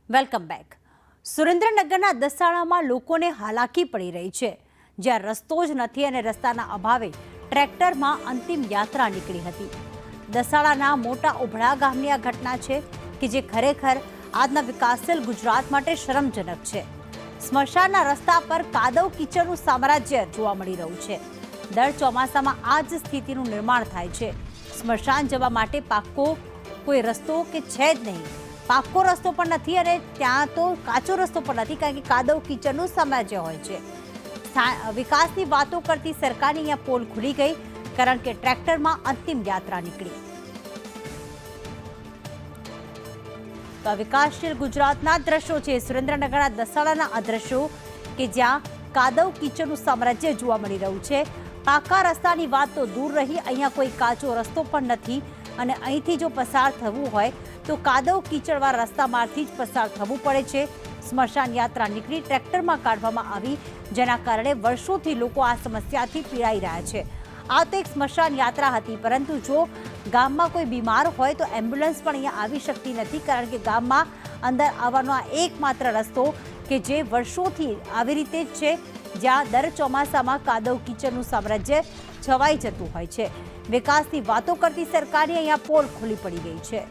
Welcome back. સુરેન્દ્રનગરના દસાડામાં લોકોને હાલાકી પડી રહી છે, જ્યાં રસ્તો જ નથી અને રસ્તાના અભાવે ટ્રેક્ટરમાં અંતિમ યાત્રા નીકળી હતી. દસાડાના મોટા ઉભળા ગામની આ ઘટના છે કે જે ખરેખર આજના વિકાસશીલ ગુજરાત માટે શરમજનક છે. સ્મશાનના રસ્તા પર કાદવ કીચડનું સામ્રાજ્ય જોવા મળી રહ્યું છે. દર ચોમાસામાં આ જ સ્થિતિનું નિર્માણ થાય છે. સ્મશાન જવા માટે પાક્કો કોઈ રસ્તો કે છે જ નહીં. પાક્કો રસ્તો પણ નથી અને ત્યાં તો કાચો રસ્તો પણ નથી, કારણ કે કાદવ કીચડનું સામ્રાજ્ય હોય છે. વિકાસની વાતો કરતી સરકારની અહીંયા પોલ ખુલી ગઈ, કારણ કે ટ્રેક્ટરમાં અંતિમ યાત્રા નીકળી. તો આ વિકાસશીલ ગુજરાતના દ્રશ્યો છે, સુરેન્દ્રનગરના દસાડાના આ દ્રશ્યો કે જ્યાં કાદવ કીચડનું સામ્રાજ્ય જોવા મળી રહ્યું છે. પાકા રસ્તાની વાત તો દૂર રહી, અહીંયા કોઈ કાચો રસ્તો પણ નથી અને અહીંથી જો પસાર થવું હોય તો કાદવ કીચડવાળા રસ્તામાંથી જ પસાર થવું પડે છે. સ્મશાન યાત્રા નીકળી ટ્રેક્ટરમાં કાઢવામાં આવી, જેના કારણે વર્ષોથી લોકો આ સમસ્યાથી પીડાઈ રહ્યા છે. આ તો એક સ્મશાન યાત્રા હતી, પરંતુ જો ગામમાં કોઈ બીમાર હોય તો એમ્બ્યુલન્સ પણ અહીંયા આવી શકતી નથી, કારણ કે ગામમાં અંદર આવવાનો આ એકમાત્ર રસ્તો કે જે વર્ષોથી આવી રીતે જ છે, જ્યાં દર ચોમાસામાં કાદવ કીચડનું સામ્રાજ્ય છવાઈ જતું હોય છે. વિકાસની વાતો કરતી સરકારની અહીંયા પોલ ખુલ્લી પડી ગઈ છે.